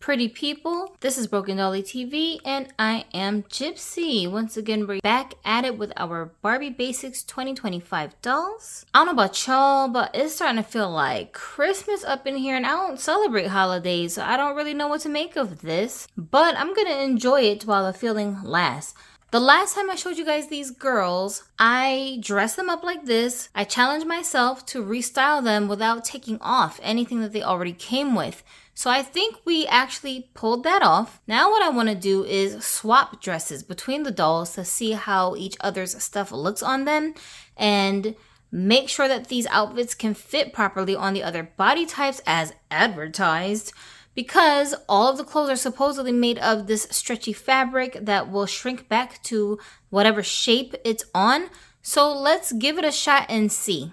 Pretty people, this is Broken Dolly TV and I am Gypsy. Once again, we're back at it with our Barbie Basics 2025 dolls. I don't know about y'all, but it's starting to feel like Christmas up in here, and I don't celebrate holidays, so I don't really know what to make of this, but I'm gonna enjoy it while the feeling lasts. The last time I showed you guys these girls, I dressed them up like this. I challenged myself to restyle them without taking off anything that they already came with. So I think we actually pulled that off. Now what I want to do is swap dresses between the dolls to see how each other's stuff looks on them and make sure that these outfits can fit properly on the other body types as advertised. Because all of the clothes are supposedly made of this stretchy fabric that will shrink back to whatever shape it's on. So let's give it a shot and see.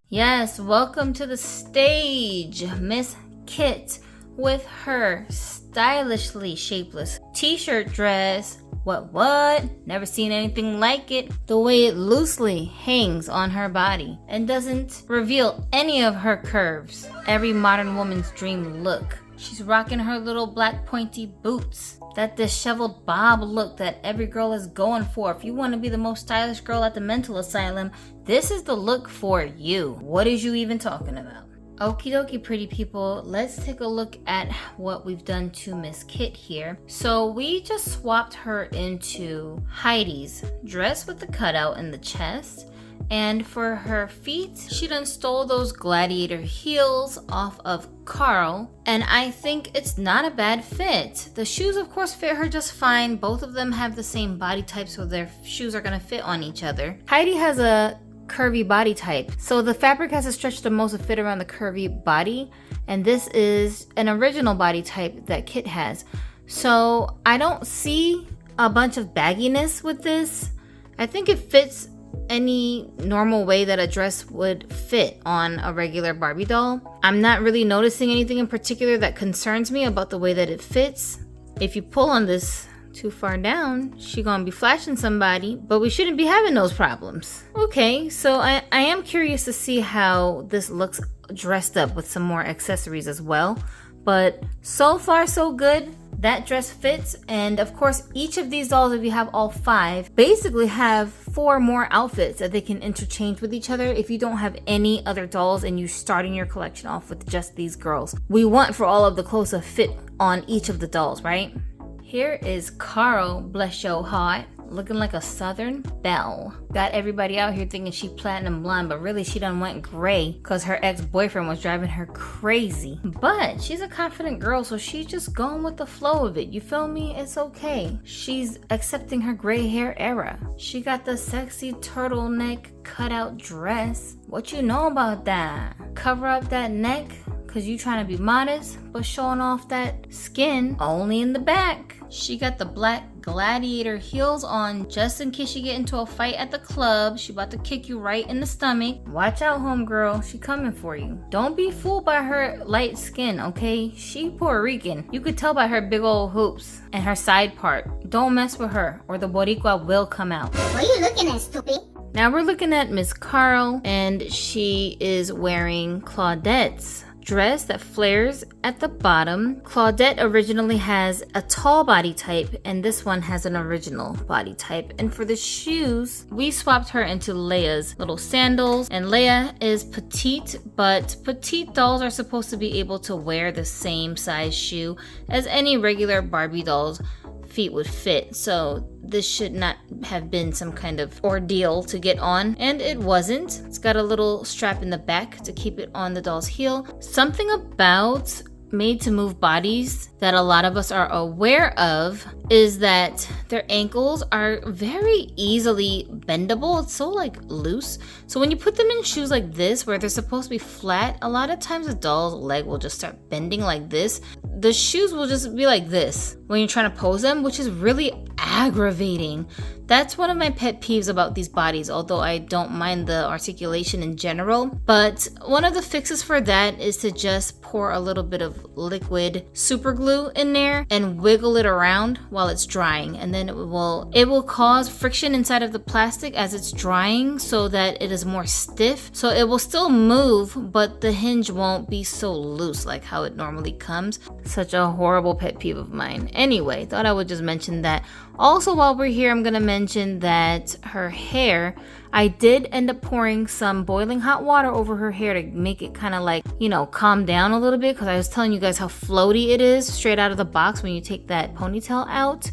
Yes, welcome to the stage, Miss Kit with her stylishly shapeless t-shirt dress. What? Never seen anything like it. The way it loosely hangs on her body and doesn't reveal any of her curves. Every modern woman's dream look. She's rocking her little black pointy boots. That disheveled bob look that every girl is going for. If you want to be the most stylish girl at the mental asylum, this is the look for you. What is you even talking about? Okie dokie, pretty people, let's take a look at what we've done to Miss Kit here. So we just swapped her into Heidi's dress with the cutout in the chest. And for her feet, she done stole those gladiator heels off of Carl. And I think it's not a bad fit. The shoes, of course, fit her just fine. Both of them have the same body type, so their shoes are gonna fit on each other. Heidi has a curvy body type, so the fabric has to stretch the most to fit around the curvy body, and this is an original body type that Kit has. So I don't see a bunch of bagginess with this. I think it fits any normal way that a dress would fit on a regular Barbie doll. I'm not really noticing anything in particular that concerns me about the way that it fits. If you pull on this too far down, she gonna be flashing somebody, but we shouldn't be having those problems. Okay, so I am curious to see how this looks dressed up with some more accessories as well, but so far so good. That dress fits, and of course each of these dolls, if you have all 5, basically have 4 more outfits that they can interchange with each other if you don't have any other dolls and you're starting your collection off with just these girls. We want for all of the clothes to fit on each of the dolls, right? Here is Carl, bless your heart, looking like a Southern belle. Got everybody out here thinking she platinum blonde, but really she done went gray because her ex-boyfriend was driving her crazy. But she's a confident girl, so she's just going with the flow of it. You feel me? It's okay. She's accepting her gray hair era. She got the sexy turtleneck cutout dress. What you know about that? Cover up that neck because you trying to be modest, but showing off that skin only in the back. She got the black gladiator heels on just in case you get into a fight at the club. She about to kick you right in the stomach. Watch out, homegirl. She coming for you. Don't be fooled by her light skin, okay? She Puerto Rican. You could tell by her big old hoops and her side part. Don't mess with her or the Boricua will come out. What are you looking at, stupid? Now we're looking at Miss Carl, and she is wearing Claudette's dress that flares at the bottom. Claudette originally has a tall body type, and this one has an original body type. And for the shoes, we swapped her into Leia's little sandals, and Leia is petite, but petite dolls are supposed to be able to wear the same size shoe as any regular Barbie doll's feet would fit, so this should not have been some kind of ordeal to get on, and it wasn't. It's got a little strap in the back to keep it on the doll's heel. Something about made to move bodies that a lot of us are aware of is that their ankles are very easily bendable. It's so like loose. So when you put them in shoes like this where they're supposed to be flat, a lot of times a doll's leg will just start bending like this. The shoes will just be like this when you're trying to pose them, which is really aggravating. That's one of my pet peeves about these bodies, although I don't mind the articulation in general. But one of the fixes for that is to just pour a little bit of liquid super glue in there and wiggle it around while it's drying, and then it will cause friction inside of the plastic as it's drying so that it is more stiff. So it will still move, but the hinge won't be so loose like how it normally comes. Such a horrible pet peeve of mine. Anyway, thought I would just mention that. Also, while we're here, I'm gonna mention that her hair, I did end up pouring some boiling hot water over her hair to make it kind of like, you know, calm down a little bit, because I was telling you guys how floaty it is straight out of the box when you take that ponytail out,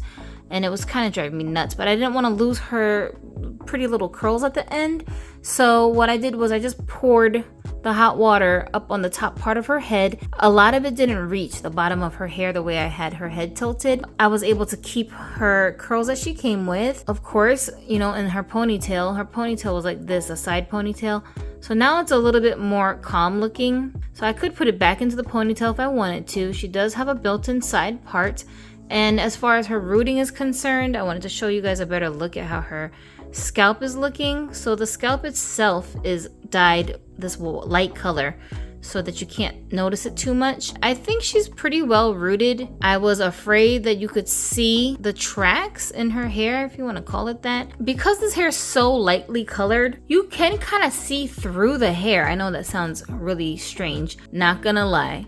and it was kind of driving me nuts. But I didn't want to lose her pretty little curls at the end, so what I did was I just poured the hot water up on the top part of her head. A lot of it didn't reach the bottom of her hair the way I had her head tilted. I was able to keep her curls that she came with. Of course, you know, in her ponytail was like this, a side ponytail. So now it's a little bit more calm looking. So I could put it back into the ponytail if I wanted to. She does have a built-in side part. And as far as her rooting is concerned, I wanted to show you guys a better look at how her scalp is looking. So the scalp itself is dyed this light color so that you can't notice it too much. I think she's pretty well rooted. I was afraid that you could see the tracks in her hair, if you want to call it that. Because this hair is so lightly colored, you can kind of see through the hair. I know that sounds really strange, not gonna lie.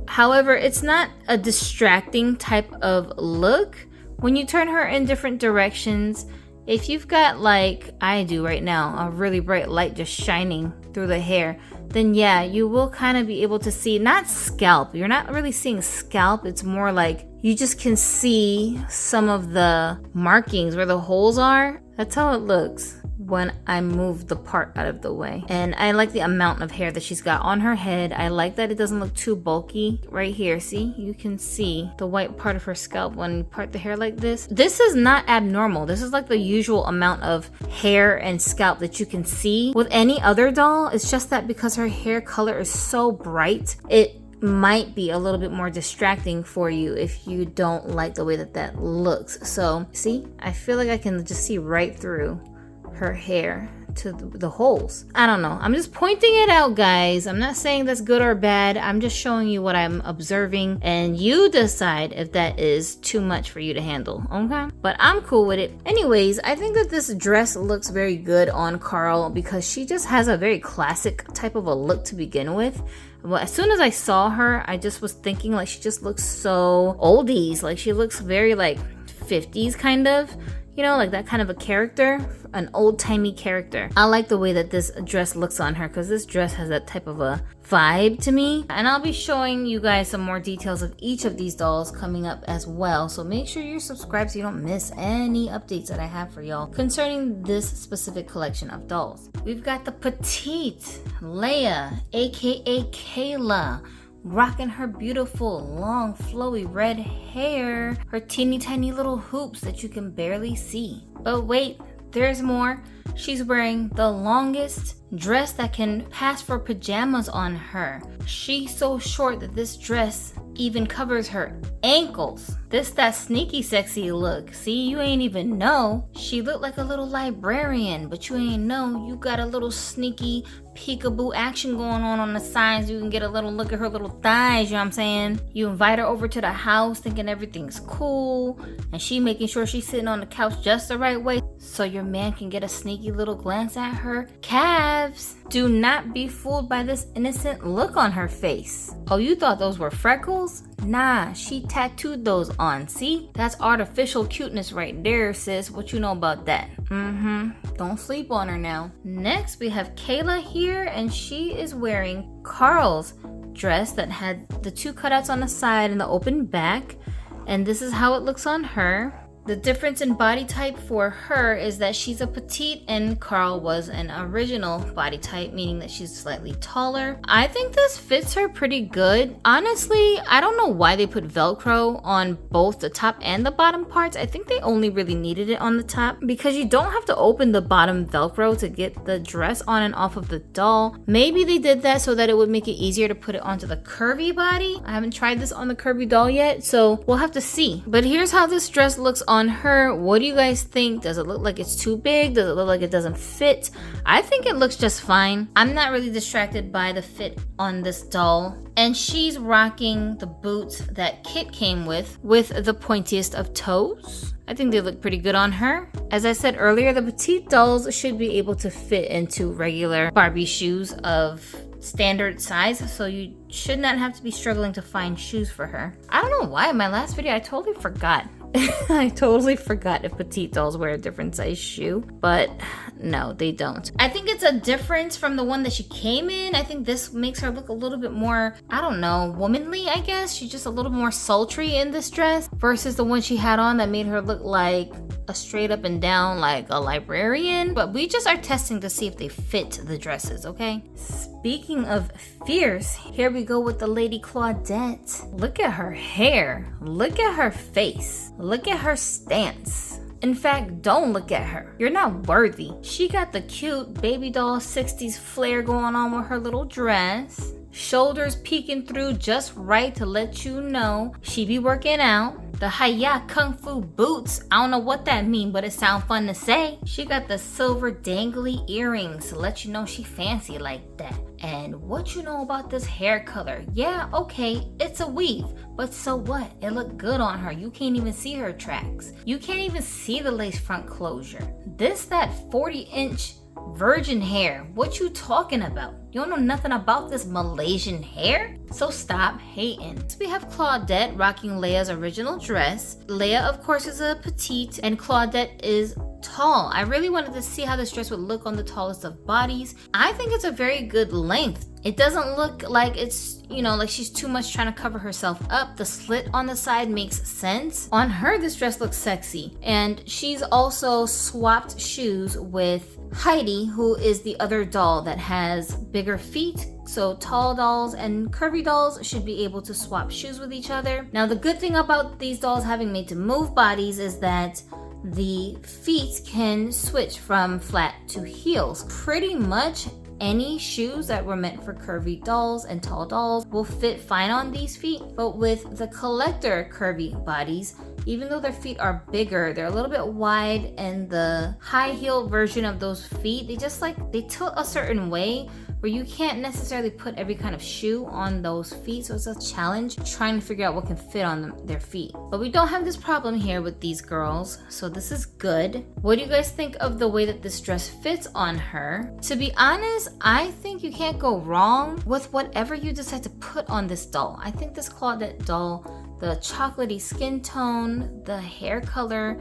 However, it's not a distracting type of look. When you turn her in different directions, if you've got, like I do right now, a really bright light just shining through the hair, then yeah, you will kind of be able to see, not scalp. You're not really seeing scalp. It's more like you just can see some of the markings where the holes are. That's how it looks when I move the part out of the way. And I like the amount of hair that she's got on her head. I like that it doesn't look too bulky. Right here, see? You can see the white part of her scalp when you part the hair like this. This is not abnormal. This is like the usual amount of hair and scalp that you can see with any other doll. It's just that because her hair color is so bright, it might be a little bit more distracting for you if you don't like the way that that looks. So see, I feel like I can just see right through her hair to the holes. I don't know. I'm just pointing it out, guys. I'm not saying that's good or bad. I'm just showing you what I'm observing, and you decide if that is too much for you to handle, okay? But I'm cool with it. Anyways, I think that this dress looks very good on Carl because she just has a very classic type of a look to begin with. Well, as soon as I saw her, I just was thinking like she just looks so oldies. Like she looks very like 50s kind of. You know, like that kind of a character, an old-timey character. I like the way that this dress looks on her because this dress has that type of a vibe to me. And I'll be showing you guys some more details of each of these dolls coming up as well. So make sure you're subscribed so you don't miss any updates that I have for y'all concerning this specific collection of dolls. We've got the petite Leia, aka Kayla, rocking her beautiful long flowy red hair, her teeny tiny little hoops that you can barely see. But wait, there's more. She's wearing the longest dress that can pass for pajamas on her. She's so short that this dress even covers her ankles. That sneaky sexy look. See, you ain't even know. She looked like a little librarian, but you ain't know you got a little sneaky peekaboo action going on the sides. You can get a little look at her little thighs, you know what I'm saying? You invite her over to the house thinking everything's cool, and she making sure she's sitting on the couch just the right way so your man can get a sneaky little glance at her calves. Do not be fooled by this innocent look on her face. Oh, you thought those were freckles? Nah, she tattooed those on. See? That's artificial cuteness right there, sis. What you know about that? Don't sleep on her now. Next, we have Kayla here, and she is wearing Carl's dress that had the two cutouts on the side and the open back. And this is how it looks on her. The difference in body type for her is that she's a petite and Carl was an original body type, meaning that she's slightly taller. I think this fits her pretty good. Honestly, I don't know why they put Velcro on both the top and the bottom parts. I think they only really needed it on the top because you don't have to open the bottom Velcro to get the dress on and off of the doll. Maybe they did that so that it would make it easier to put it onto the curvy body. I haven't tried this on the curvy doll yet, so we'll have to see. But here's how this dress looks on her. What do you guys think? Does it look like it's too big? Does it look like it doesn't fit? I think it looks just fine. I'm not really distracted by the fit on this doll. And she's rocking the boots that Kit came with the pointiest of toes. I think they look pretty good on her. As I said earlier, the petite dolls should be able to fit into regular Barbie shoes of standard size, so you should not have to be struggling to find shoes for her. I don't know why in my last video I totally forgot. I totally forgot if petite dolls wear a different size shoe, but no, they don't. I think it's a difference from the one that she came in. I think this makes her look a little bit more, I don't know, womanly, I guess. She's just a little more sultry in this dress versus the one she had on that made her look like a straight up and down, like a librarian. But we just are testing to see if they fit the dresses, okay? Speaking of fierce, here we go with the Lady Claudette. Look at her hair. Look at her face. Look at her stance. In fact, don't look at her. You're not worthy. She got the cute baby doll 60s flair going on with her little dress. Shoulders peeking through just right to let you know she be working out. The Hi-Ya Kung Fu boots, I don't know what that mean, but it sound fun to say. She got the silver dangly earrings to let you know she fancy like that. And what you know about this hair color? Yeah, okay, it's a weave, but so what? It looked good on her. You can't even see her tracks. You can't even see the lace front closure. That 40-inch virgin hair. What you talking about? You don't know nothing about this Malaysian hair? So stop hating. So we have Claudette rocking Leia's original dress. Leia, of course, is a petite and Claudette is tall. I really wanted to see how this dress would look on the tallest of bodies. I think it's a very good length. It doesn't look like it's, like she's too much trying to cover herself up. The slit on the side makes sense. On her, this dress looks sexy. And she's also swapped shoes with Heidi, who is the other doll that has bigger feet. So tall dolls and curvy dolls should be able to swap shoes with each other. Now, the good thing about these dolls having made to move bodies is that the feet can switch from flat to heels. Pretty much any shoes that were meant for curvy dolls and tall dolls will fit fine on these feet. But with the collector curvy bodies, even though their feet are bigger, they're a little bit wide, and the high heel version of those feet, they tilt a certain way where you can't necessarily put every kind of shoe on those feet. So it's a challenge trying to figure out what can fit on their feet. But we don't have this problem here with these girls, so this is good. What do you guys think of the way that this dress fits on her? To be honest, I think you can't go wrong with whatever you decide to put on this doll. I think this Claudette doll, the chocolatey skin tone, the hair color,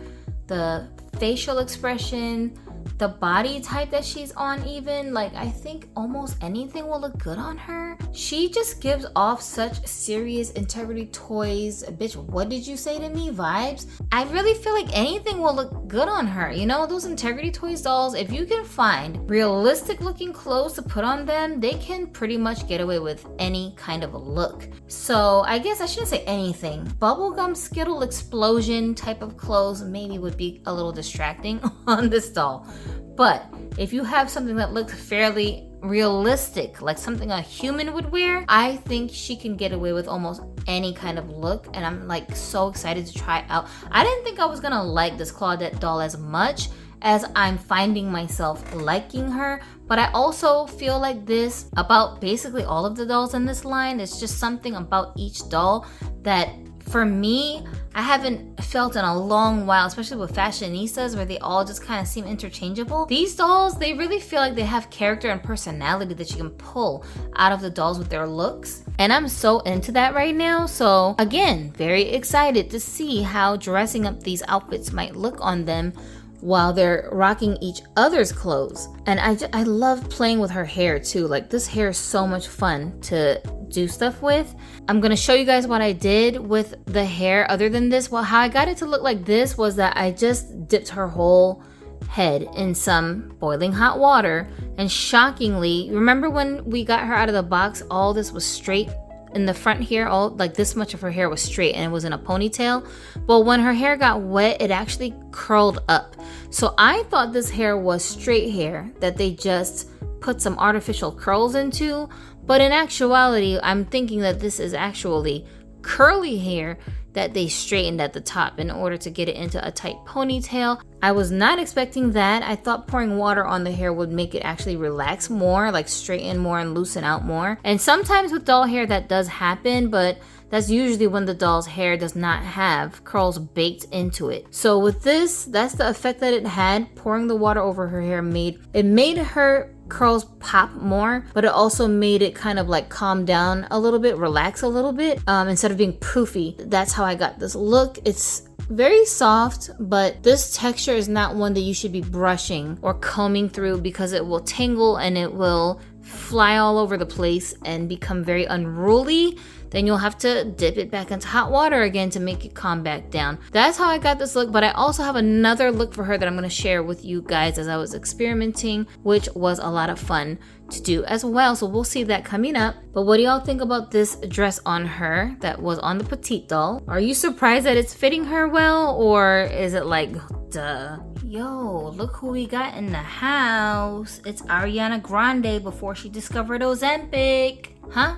the facial expression, the body type that she's on, even, I think almost anything will look good on her. She just gives off such serious Integrity Toys, bitch, what did you say to me vibes. I really feel like anything will look good on her. Those Integrity Toys dolls, if you can find realistic looking clothes to put on them, they can pretty much get away with any kind of a look. So I guess I shouldn't say anything. Bubblegum Skittle explosion type of clothes maybe would be a little distracting on this doll. But if you have something that looks fairly realistic, like something a human would wear, I think she can get away with almost any kind of look, and I'm so excited to try it out. I didn't think I was gonna like this Claudette doll as much as I'm finding myself liking her, but I also feel like this about basically all of the dolls in this line. It's just something about each doll that, for me, I haven't felt in a long while, especially with fashionistas where they all just kind of seem interchangeable. These dolls, they really feel like they have character and personality that you can pull out of the dolls with their looks. And I'm so into that right now. So again, very excited to see how dressing up these outfits might look on them while they're rocking each other's clothes. And I love playing with her hair too. This hair is so much fun to do stuff with. I'm gonna show you guys what I did with the hair other than this. Well, how I got it to look like this was that I just dipped her whole head in some boiling hot water, and shockingly, remember when we got her out of the box, all this was straight in the front here, all this much of her hair was straight and it was in a ponytail. But when her hair got wet, it actually curled up. So I thought this hair was straight hair that they just put some artificial curls into, but in actuality, I'm thinking that this is actually curly hair that they straightened at the top in order to get it into a tight ponytail. I was not expecting that. I thought pouring water on the hair would make it actually relax more, like straighten more and loosen out more. And sometimes with doll hair that does happen, but that's usually when the doll's hair does not have curls baked into it. So with this, that's the effect that it had. Pouring the water over her hair made her curls pop more, but it also made it kind of like calm down a little bit, relax a little bit, instead of being poofy. That's how I got this look. It's very soft, but this texture is not one that you should be brushing or combing through because it will tangle and it will fly all over the place and become very unruly. Then you'll have to dip it back into hot water again to make it calm back down. That's how I got this look, but I also have another look for her that I'm gonna share with you guys as I was experimenting, which was a lot of fun to do as well. So we'll see that coming up. But what do y'all think about this dress on her that was on the petite doll? Are you surprised that it's fitting her well, or is it like, duh? Yo, look who we got in the house. It's Ariana Grande before she discovered Ozempic. Huh?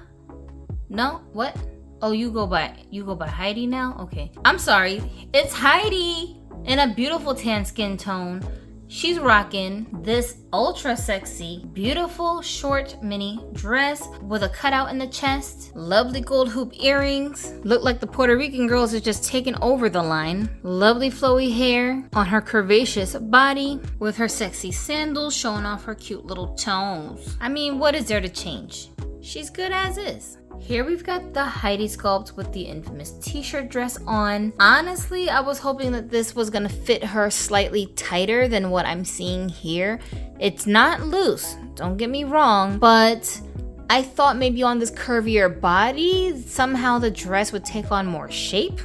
No? What? Oh, you go by Heidi now? Okay. I'm sorry. It's Heidi in a beautiful tan skin tone. She's rocking this ultra sexy, beautiful short mini dress with a cutout in the chest, lovely gold hoop earrings. Look like the Puerto Rican girls are just taking over the line. Lovely flowy hair on her curvaceous body with her sexy sandals showing off her cute little toes. I mean, what is there to change? She's good as is. Here we've got the Heidi sculpt with the infamous t-shirt dress on. Honestly, I was hoping that this was gonna fit her slightly tighter than what I'm seeing here. It's not loose, don't get me wrong, but I thought maybe on this curvier body, somehow the dress would take on more shape.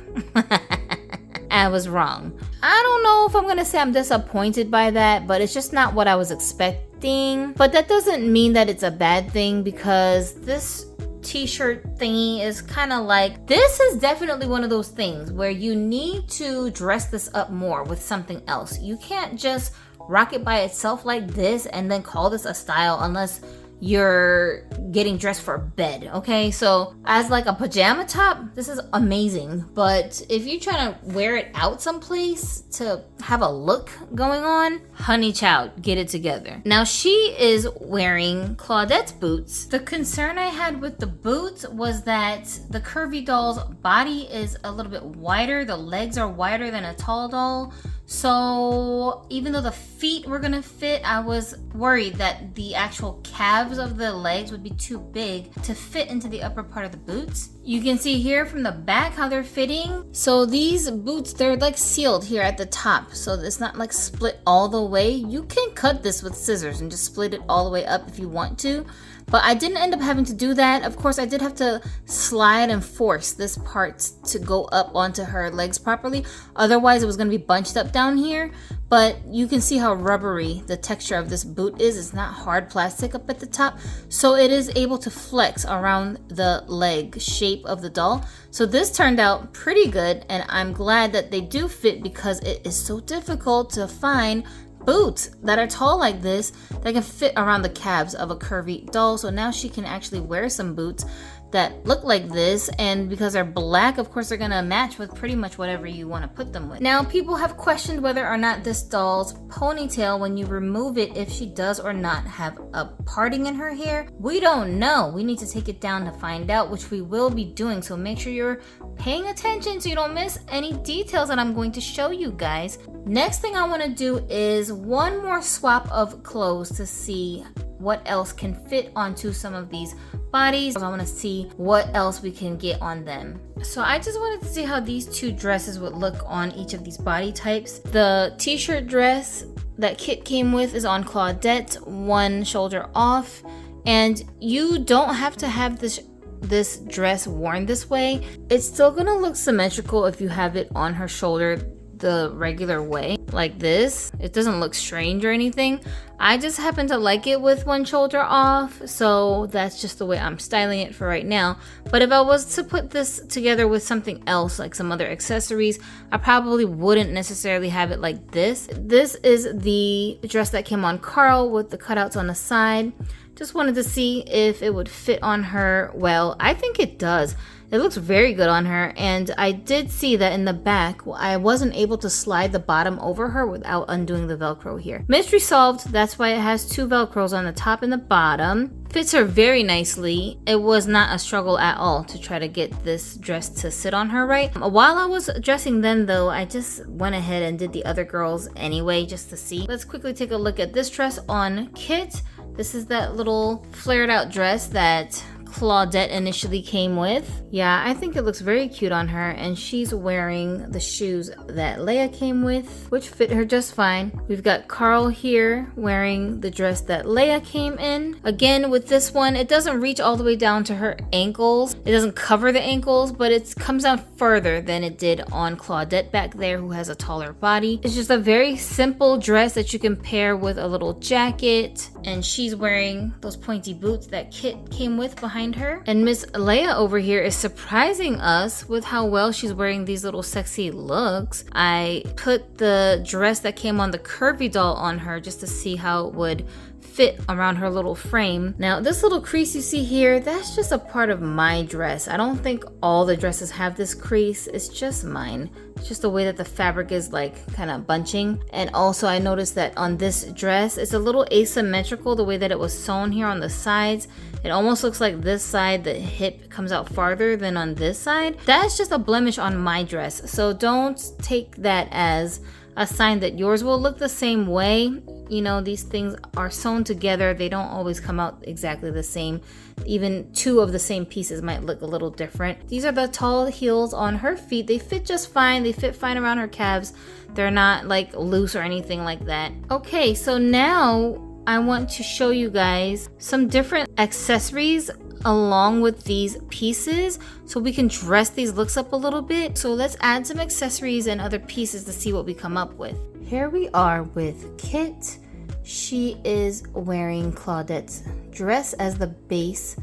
I was wrong. I don't know if I'm gonna say I'm disappointed by that, but it's just not what I was expecting. But that doesn't mean that it's a bad thing, because this t-shirt thingy is kind of like, this is definitely one of those things where you need to dress this up more with something else. You can't just rock it by itself like this and then call this a style unless you're getting dressed for bed, okay? So as like a pajama top, this is amazing. But if you're trying to wear it out someplace to have a look going on, honey child, get it together. Now she is wearing Claudette's boots. The concern I had with the boots was that the curvy doll's body is a little bit wider. The legs are wider than a tall doll. So even though the feet were gonna fit, I was worried that the actual calves of the legs would be too big to fit into the upper part of the boots. You can see here from the back how they're fitting. So these boots, they're like sealed here at the top, so it's not like split all the way. You can cut this with scissors and just split it all the way up if you want to. But I didn't end up having to do that. Of course, I did have to slide and force this part to go up onto her legs properly. Otherwise, it was gonna be bunched up down here. But you can see how rubbery the texture of this boot is. It's not hard plastic up at the top. So it is able to flex around the leg shape of the doll. So this turned out pretty good, and I'm glad that they do fit, because it is so difficult to find boots that are tall like this that can fit around the calves of a curvy doll. So now she can actually wear some boots that look like this, and because they're black, of course they're gonna match with pretty much whatever you want to put them with. Now people have questioned whether or not this doll's ponytail, when you remove it, if she does or not have a parting in her hair. We don't know. We need to take it down to find out, which we will be doing. So make sure you're paying attention so you don't miss any details that I'm going to show you guys. Next thing I want to do is one more swap of clothes to see what else can fit onto some of these bodies. I want to see what else we can get on them. So I just wanted to see how these two dresses would look on each of these body types. The t-shirt dress that Kit came with is on Claudette, one shoulder off, and you don't have to have this dress worn this way. It's still gonna look symmetrical if you have it on her shoulder the regular way, like this. It doesn't look strange or anything. I just happen to like it with one shoulder off, so that's just the way I'm styling it for right now. But if I was to put this together with something else, like some other accessories, I probably wouldn't necessarily have it like this. This is the dress that came on Carl with the cutouts on the side. Just wanted to see if it would fit on her well. I think it does. It looks very good on her, and I did see that in the back, I wasn't able to slide the bottom over her without undoing the Velcro here. Mystery solved. That's why it has 2 Velcros on the top and the bottom. Fits her very nicely. It was not a struggle at all to try to get this dress to sit on her right. While I was dressing then though, I just went ahead and did the other girls anyway just to see. Let's quickly take a look at this dress on Kit. This is that little flared out dress that Claudette initially came with. Yeah, I think it looks very cute on her, and she's wearing the shoes that Leia came with, which fit her just fine. We've got Carl here wearing the dress that Leia came in. Again, with this one, it doesn't reach all the way down to her ankles. It doesn't cover the ankles, but it comes down further than it did on Claudette back there, who has a taller body. It's just a very simple dress that you can pair with a little jacket, and she's wearing those pointy boots that Kit came with behind her. And Miss Leia over here is surprising us with how well she's wearing these little sexy looks. I put the dress that came on the curvy doll on her just to see how it would fit around her little frame. Now this little crease you see here, that's just a part of my dress. I don't think all the dresses have this crease. It's just mine. It's just the way that the fabric is like kind of bunching. And also I noticed that on this dress, it's a little asymmetrical the way that it was sewn here on the sides. It almost looks like this side, the hip comes out farther than on this side. That's just a blemish on my dress. So don't take that as a sign that yours will look the same way. You know, these things are sewn together. They don't always come out exactly the same. Even 2 of the same pieces might look a little different. These are the tall heels on her feet. They fit just fine. They fit fine around her calves. They're not like loose or anything like that. Okay, so now I want to show you guys some different accessories along with these pieces so we can dress these looks up a little bit. So let's add some accessories and other pieces to see what we come up with. Here we are with Kit. She is wearing Claudette's dress as the base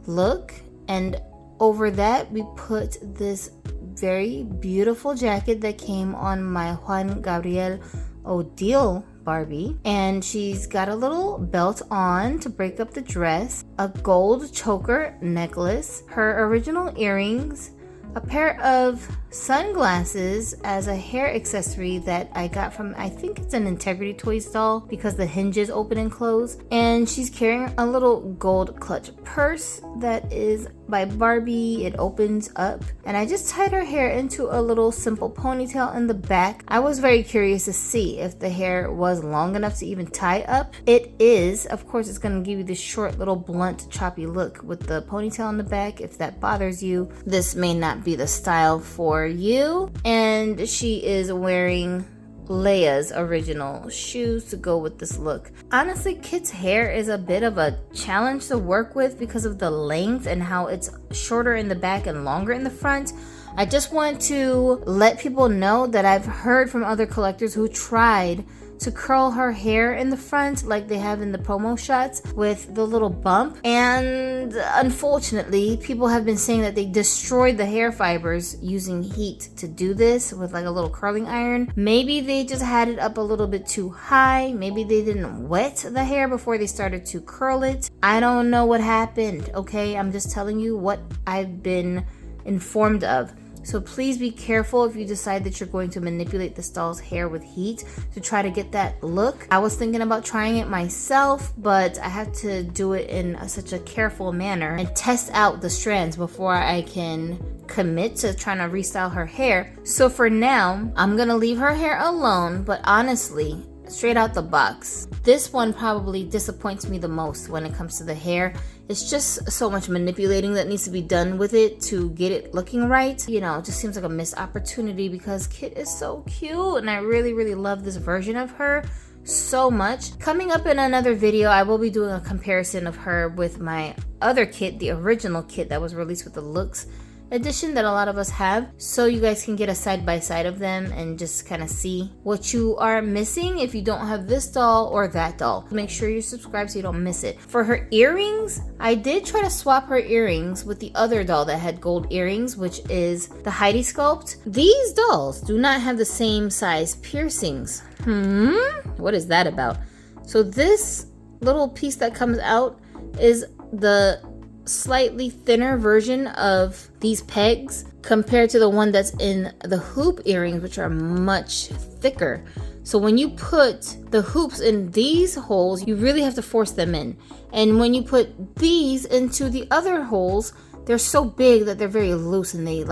look, and over that we put this very beautiful jacket that came on my Juan Gabriel Odile Barbie, and she's got a little belt on to break up the dress, a gold choker necklace, her original earrings, a pair of sunglasses as a hair accessory that I got from, I think it's an Integrity Toys doll because the hinges open and close, and she's carrying a little gold clutch purse that is by Barbie. It opens up, and I just tied her hair into a little simple ponytail in the back. I was very curious to see if the hair was long enough to even tie up. It is. Of course, it's going to give you this short little blunt choppy look with the ponytail in the back. If that bothers you, this may not be the style for you. And she is wearing Leia's original shoes to go with this look. Honestly, Kit's hair is a bit of a challenge to work with because of the length and how it's shorter in the back and longer in the front. I just want to let people know that I've heard from other collectors who tried to curl her hair in the front like they have in the promo shots with the little bump, and unfortunately people have been saying that they destroyed the hair fibers using heat to do this with like a little curling iron. Maybe they just had it up a little bit too high. Maybe they didn't wet the hair before they started to curl it. I don't know what happened, okay? I'm just telling you what I've been informed of. So please be careful if you decide that you're going to manipulate this doll's hair with heat to try to get that look. I was thinking about trying it myself, but I have to do it in such a careful manner and test out the strands before I can commit to trying to restyle her hair. So for now, I'm gonna leave her hair alone, but honestly, straight out the box, this one probably disappoints me the most when it comes to the hair. It's just so much manipulating that needs to be done with it to get it looking right. You know, it just seems like a missed opportunity because Kit is so cute and I really love this version of her so much. Coming up in another video, I will be doing a comparison of her with my other Kit, the original Kit that was released with the Looks edition that a lot of us have, so you guys can get a side-by-side of them and just kind of see what you are missing if you don't have this doll or that doll. Make sure you subscribe so you don't miss it. For her earrings, I did try to swap her earrings with the other doll that had gold earrings, which is the Heidi Sculpt. These dolls do not have the same size piercings. What is that about? So this little piece that comes out is the slightly thinner version of these pegs compared to the one that's in the hoop earrings, which are much thicker. So when you put the hoops in these holes, you really have to force them in. And when you put these into the other holes, they're so big that they're very loose and they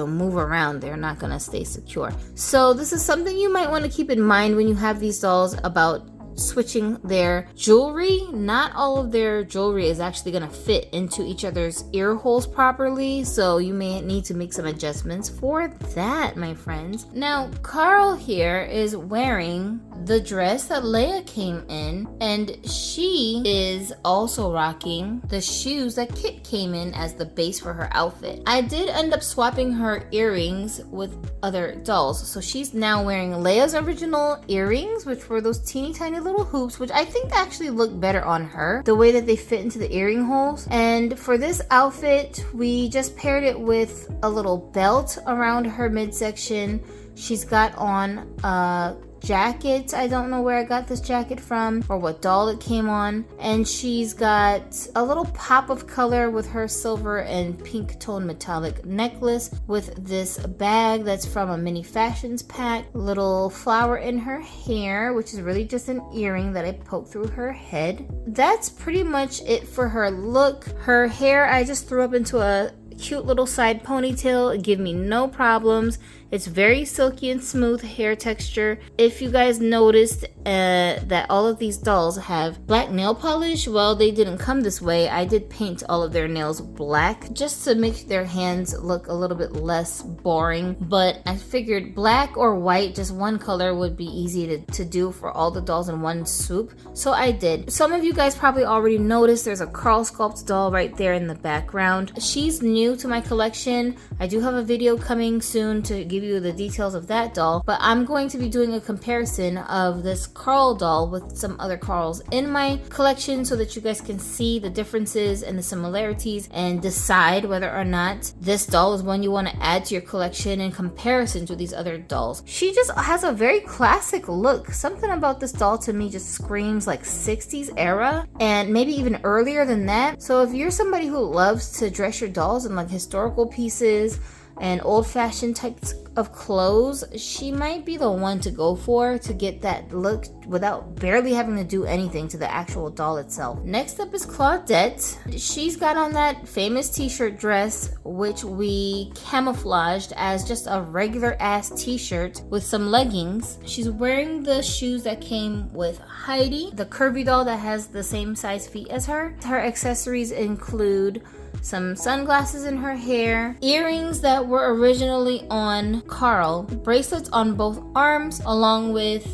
move around. They're not gonna stay secure. So this is something you might want to keep in mind when you have these dolls about switching their jewelry. Not all of their jewelry is actually going to fit into each other's ear holes properly, so you may need to make some adjustments for that, my friends. Now, Carl here is wearing the dress that Leia came in, and she is also rocking the shoes that Kit came in as the base for her outfit. I did end up swapping her earrings with other dolls, so she's now wearing Leia's original earrings, which were those teeny tiny little hoops, which I think actually look better on her, the way that they fit into the earring holes. And for this outfit, we just paired it with a little belt around her midsection. She's got on a jacket. I don't know where I got this jacket from or what doll it came on. And she's got a little pop of color with her silver and pink tone metallic necklace with this bag that's from a mini fashions pack. Little flower in her hair, which is really just an earring that I poked through her head. That's pretty much it for her look. Her hair I just threw up into a cute little side ponytail. It gave me no problems. It's very silky and smooth hair texture. If you guys noticed that all of these dolls have black nail polish, well, they didn't come this way. I did paint all of their nails black just to make their hands look a little bit less boring, but I figured black or white, just one color, would be easy to do for all the dolls in one swoop, so I did. Some of you guys probably already noticed there's a Carl Sculpt doll right there in the background. She's new to my collection. I do have a video coming soon to give you the details of that doll, but I'm going to be doing a comparison of this Carl doll with some other Carls in my collection so that you guys can see the differences and the similarities and decide whether or not this doll is one you want to add to your collection in comparison to these other dolls. She just has a very classic look. Something about this doll to me just screams like 60s era and maybe even earlier than that. So if you're somebody who loves to dress your dolls in like historical pieces and old-fashioned types of clothes, she might be the one to go for to get that look without barely having to do anything to the actual doll itself. Next up is Claudette. She's got on that famous t-shirt dress, which we camouflaged as just a regular ass t-shirt with some leggings. She's wearing the shoes that came with Heidi, the curvy doll that has the same size feet as her. Her accessories include some sunglasses in her hair, earrings that were originally on Carl, bracelets on both arms, along with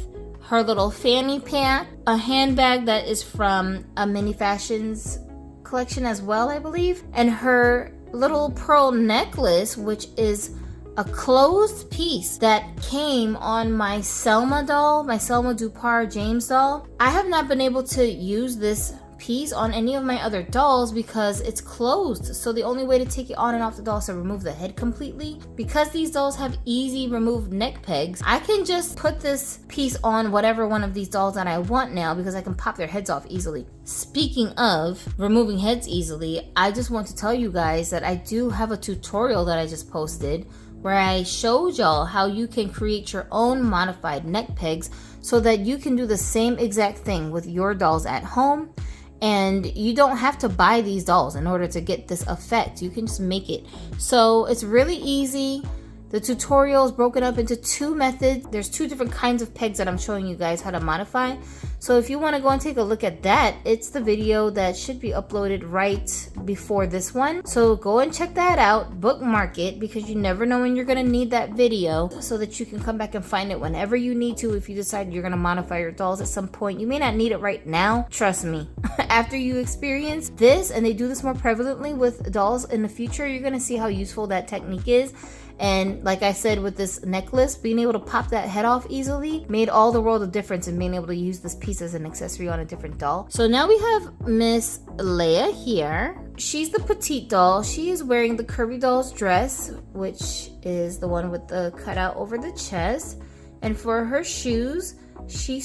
her little fanny pack, a handbag that is from a mini fashions collection as well, I believe, and her little pearl necklace, which is a closed piece that came on my Selma doll, my Selma Dupar James doll. I have not been able to use this piece on any of my other dolls because it's closed, so the only way to take it on and off the doll is to remove the head completely. Because these dolls have easy remove neck pegs, I can just put this piece on whatever one of these dolls that I want now because I can pop their heads off easily. Speaking of removing heads easily, I just want to tell you guys that I do have a tutorial that I just posted where I showed y'all how you can create your own modified neck pegs so that you can do the same exact thing with your dolls at home. And you don't have to buy these dolls in order to get this effect. You can just make it. So it's really easy. The tutorial is broken up into two methods. There's two different kinds of pegs that I'm showing you guys how to modify. So if you want to go and take a look at that, it's the video that should be uploaded right before this one. So go and check that out, bookmark it, because you never know when you're going to need that video, so that you can come back and find it whenever you need to. If you decide you're going to modify your dolls at some point, you may not need it right now. Trust me, after you experience this, and they do this more prevalently with dolls in the future, you're going to see how useful that technique is. And like I said, with this necklace, being able to pop that head off easily made all the world of difference in being able to use this piece as an accessory on a different doll. So now we have Miss Leia here. She's the petite doll. She is wearing the curvy doll's dress, which is the one with the cutout over the chest. And for her shoes, she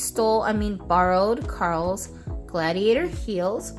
borrowed Carl's gladiator heels.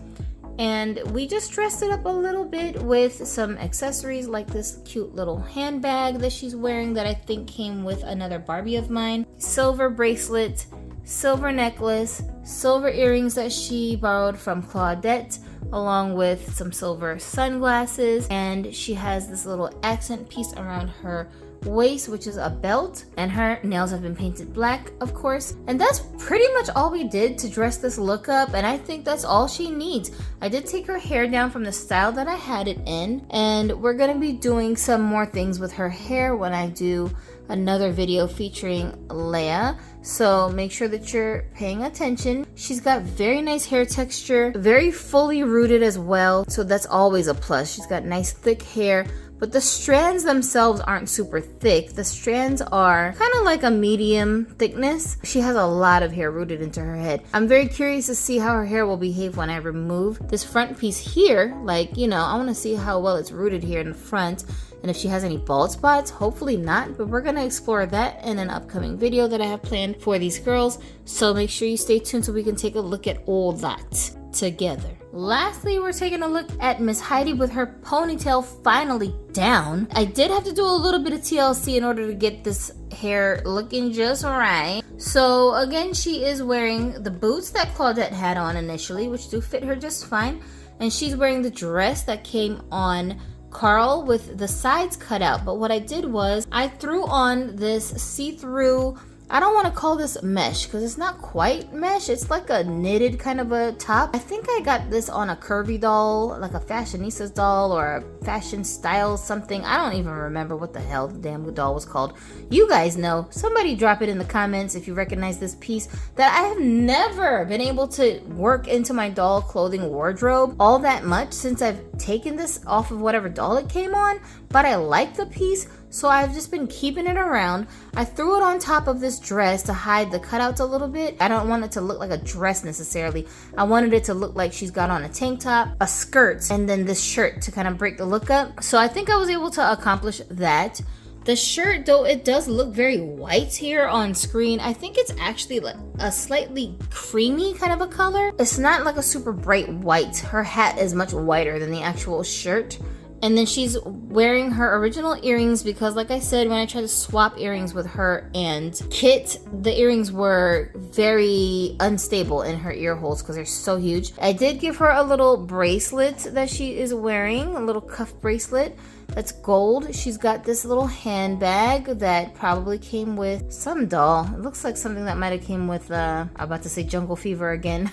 And we just dressed it up a little bit with some accessories like this cute little handbag that she's wearing that I think came with another Barbie of mine. Silver bracelet, silver necklace, silver earrings that she borrowed from Claudette, along with some silver sunglasses. And she has this little accent piece around her waist, which is a belt, and her nails have been painted black, of course. And that's pretty much all we did to dress this look up, and I think that's all she needs. I did take her hair down from the style that I had it in, and we're gonna be doing some more things with her hair when I do another video featuring Leia, so make sure that you're paying attention. She's got very nice hair texture, very fully rooted as well, so that's always a plus. She's got nice thick hair, but the strands themselves aren't super thick. The strands are kind of like a medium thickness. She has a lot of hair rooted into her head. I'm very curious to see how her hair will behave when I remove this front piece here. Like, you know, I want to see how well it's rooted here in the front, and if she has any bald spots. Hopefully not, but we're gonna explore that in an upcoming video that I have planned for these girls. So make sure you stay tuned so we can take a look at all that together. Lastly, we're taking a look at Miss Heidi with her ponytail finally down. I did have to do a little bit of TLC in order to get this hair looking just right. So again, she is wearing the boots that Claudette had on initially, which do fit her just fine. And she's wearing the dress that came on Carl with the sides cut out. But what I did was I threw on this see-through, I don't want to call this mesh because it's not quite mesh. It's like a knitted kind of a top. I think I got this on a curvy doll, like a fashionistas doll or a fashion style something. I don't even remember what the hell the damn doll was called. You guys know. Somebody drop it in the comments if you recognize this piece that I have never been able to work into my doll clothing wardrobe all that much since I've taken this off of whatever doll it came on. But I like the piece, so I've just been keeping it around. I threw it on top of this dress to hide the cutouts a little bit. I don't want it to look like a dress necessarily. I wanted it to look like she's got on a tank top, a skirt, and then this shirt to kind of break the look up. So I think I was able to accomplish that. The shirt, though, it does look very white here on screen. I think it's actually like a slightly creamy kind of a color. It's not like a super bright white. Her hat is much whiter than the actual shirt. And then she's wearing her original earrings because, like I said, when I tried to swap earrings with her and Kit, the earrings were very unstable in her ear holes because they're so huge. I did give her a little bracelet that she is wearing, a little cuff bracelet that's gold. She's got this little handbag that probably came with some doll. It looks like something that might have came with, I'm about to say Jungle Fever again.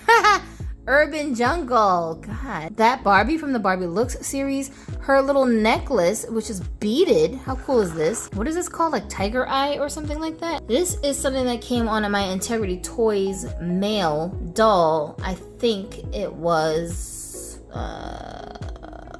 Urban Jungle. God. That Barbie from the Barbie Looks series, her little necklace, which is beaded. How cool is this? What is this called? Like Tiger Eye or something like that? This is something that came on my Integrity Toys male doll. I think it was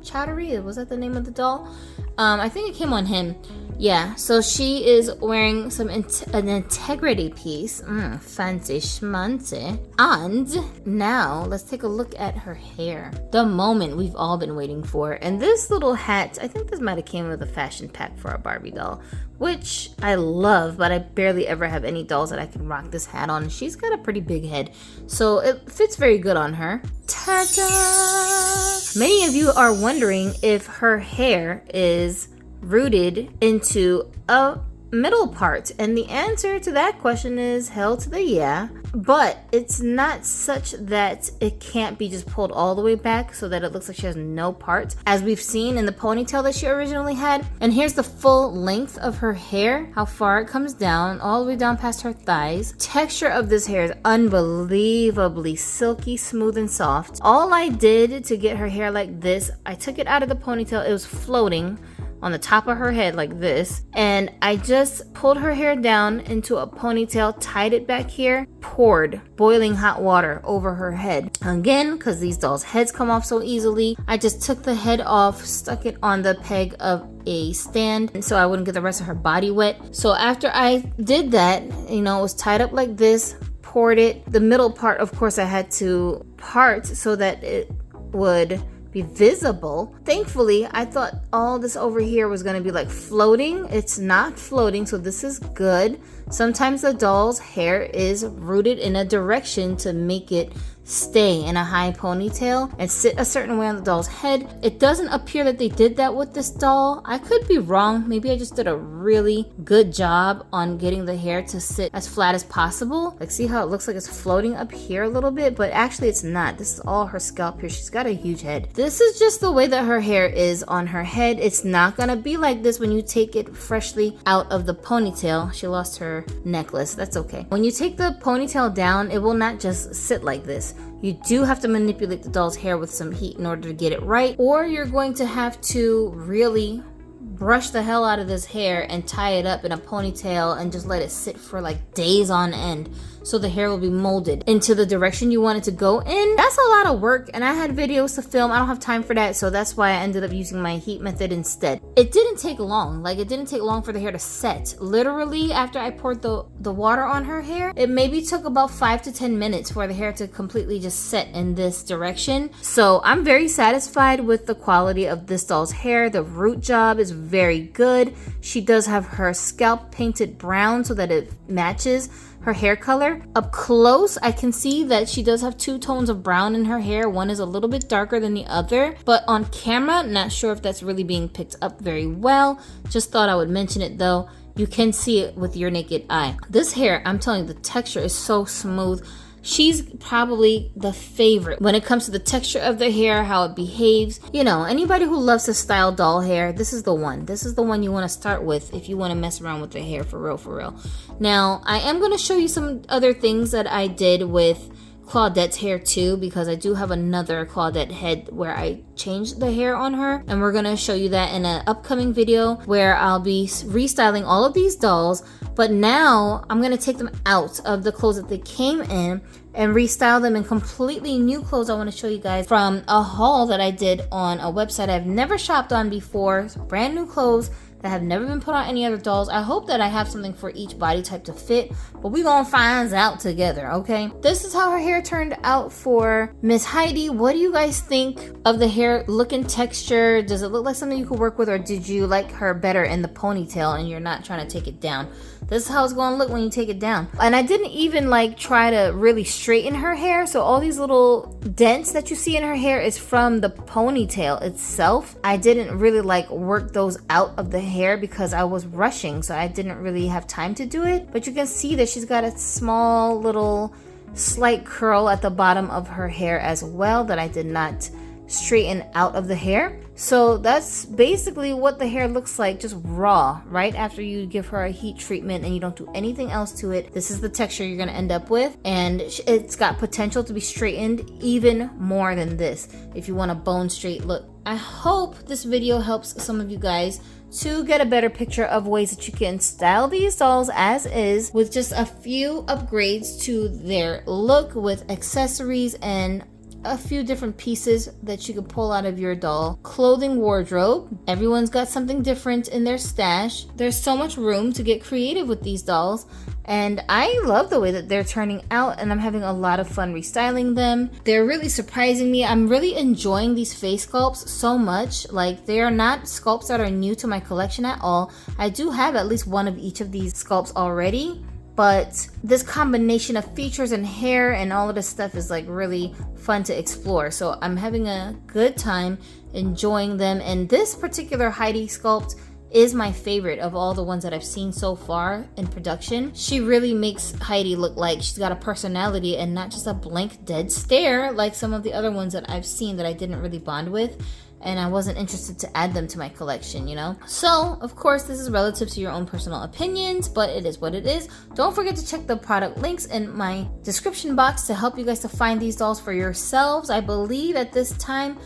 Chattery. Was that the name of the doll? I think it came on him. Yeah, so she is wearing an integrity piece. Fancy schmancy. And now let's take a look at her hair. The moment we've all been waiting for. And this little hat, I think this might have came with a fashion pack for a Barbie doll, which I love, but I barely ever have any dolls that I can rock this hat on. She's got a pretty big head, so it fits very good on her. Ta-da! Many of you are wondering if her hair is rooted into a middle part, and the answer to that question is hell to the yeah, but it's not such that it can't be just pulled all the way back so that it looks like she has no part, as we've seen in the ponytail that she originally had. And here's the full length of her hair, how far it comes down, all the way down past her thighs. Texture of this hair is unbelievably silky, smooth, and soft. All I did to get her hair like this, I took it out of the ponytail. It was floating on the top of her head like this, and I just pulled her hair down into a ponytail, tied it back here, poured boiling hot water over her head. Again, because these dolls' heads come off so easily, I just took the head off, stuck it on the peg of a stand so I wouldn't get the rest of her body wet. So after I did that, you know, it was tied up like this, poured it. The middle part, of course, I had to part so that it would be visible. Thankfully, I thought all this over here was going to be like floating. It's not floating, so this is good. Sometimes the doll's hair is rooted in a direction to make it stay in a high ponytail and sit a certain way on the doll's head. It doesn't appear that they did that with this doll. I could be wrong. Maybe I just did a really good job on getting the hair to sit as flat as possible. Like, see how it looks like it's floating up here a little bit, but actually it's not. This is all her scalp here. She's got a huge head. This is just the way that her hair is on her head. It's not gonna be like this when you take it freshly out of the ponytail. She lost her necklace. That's okay. When you take the ponytail down, it will not just sit like this. You do have to manipulate the doll's hair with some heat in order to get it right, or you're going to have to really brush the hell out of this hair and tie it up in a ponytail and just let it sit for like days on end, so the hair will be molded into the direction you want it to go in. That's a lot of work, and I had videos to film. I don't have time for that, so that's why I ended up using my heat method instead. It didn't take long. Like, it didn't take long for the hair to set. Literally, after I poured the water on her hair, it maybe took about 5 to 10 minutes for the hair to completely just set in this direction. So I'm very satisfied with the quality of this doll's hair. The root job is very good. She does have her scalp painted brown so that it matches her hair color. Up close, I can see that she does have 2 tones of brown in her hair. One is a little bit darker than the other, but on camera, not sure if that's really being picked up very well. Just thought I would mention it though. You can see it with your naked eye. This hair, I'm telling you, the texture is so smooth. She's probably the favorite when it comes to the texture of the hair, how it behaves. You know, anybody who loves to style doll hair, this is the one. This is the one you want to start with if you want to mess around with the hair for real, for real. Now, I am going to show you some other things that I did with Claudette's hair too, because I do have another Claudette head where I changed the hair on her, and we're gonna show you that in an upcoming video where I'll be restyling all of these dolls. But now I'm gonna take them out of the clothes that they came in and restyle them in completely new clothes. I want to show you guys from a haul that I did on a website I've never shopped on before. Brand new clothes that have never been put on any other dolls. I hope that I have something for each body type to fit, but we gonna find out together, okay? This is how her hair turned out for Miss Heidi. What do you guys think of the hair look and texture? Does it look like something you could work with, or did you like her better in the ponytail and you're not trying to take it down? This is how it's gonna look when you take it down. And I didn't even like try to really straighten her hair, so all these little dents that you see in her hair is from the ponytail itself. I didn't really like work those out of the hair because I was rushing, so I didn't really have time to do it. But you can see that she's got a small little slight curl at the bottom of her hair as well that I did not straighten out of the hair. So that's basically what the hair looks like, just raw, right after you give her a heat treatment and you don't do anything else to it. This is the texture you're gonna end up with, and it's got potential to be straightened even more than this if you want a bone straight look. I hope this video helps some of you guys to get a better picture of ways that you can style these dolls as is with just a few upgrades to their look with accessories and a few different pieces that you can pull out of your doll clothing wardrobe. Everyone's got something different in their stash. There's so much room to get creative with these dolls, and I love the way that they're turning out, and I'm having a lot of fun restyling them. They're really surprising me. I'm really enjoying these face sculpts so much. Like, they are not sculpts that are new to my collection at all. I do have at least one of each of these sculpts already, but this combination of features and hair and all of this stuff is like really fun to explore. So I'm having a good time enjoying them, and this particular Heidi sculpt is my favorite of all the ones that I've seen so far in production. She really makes Heidi look like she's got a personality and not just a blank dead stare like some of the other ones that I've seen that I didn't really bond with, and I wasn't interested to add them to my collection, you know? So, of course, this is relative to your own personal opinions, but it is what it is. Don't forget to check the product links in my description box to help you guys to find these dolls for yourselves. I believe at this time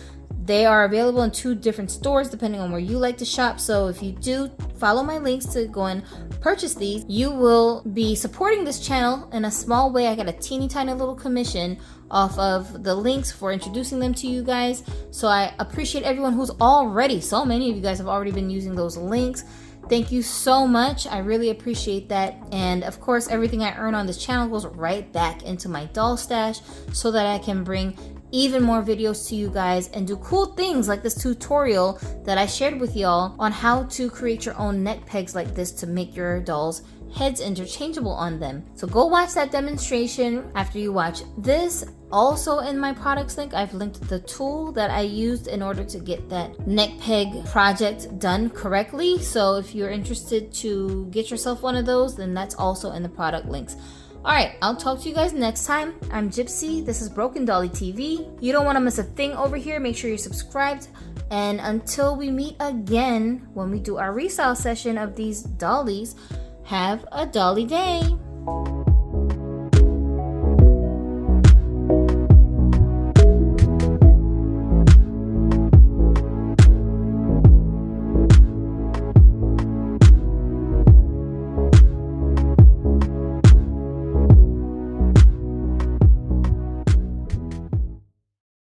they are available in 2 different stores depending on where you like to shop. So if you do follow my links to go and purchase these, you will be supporting this channel in a small way. I get a teeny tiny little commission off of the links for introducing them to you guys. So I appreciate everyone who's already, so many of you guys have already been using those links. Thank you so much. I really appreciate that. And of course, everything I earn on this channel goes right back into my doll stash so that I can bring even more videos to you guys and do cool things like this tutorial that I shared with y'all on how to create your own neck pegs like this to make your dolls heads interchangeable on them. So go watch that demonstration after you watch this. Also in my products link, I've linked the tool that I used in order to get that neck peg project done correctly. So if you're interested to get yourself one of those, then that's also in the product links. All right, I'll talk to you guys next time. I'm Gypsy. This is Broken Dolly TV. You don't want to miss a thing over here. Make sure you're subscribed. And until we meet again, when we do our resale session of these dollies, have a dolly day.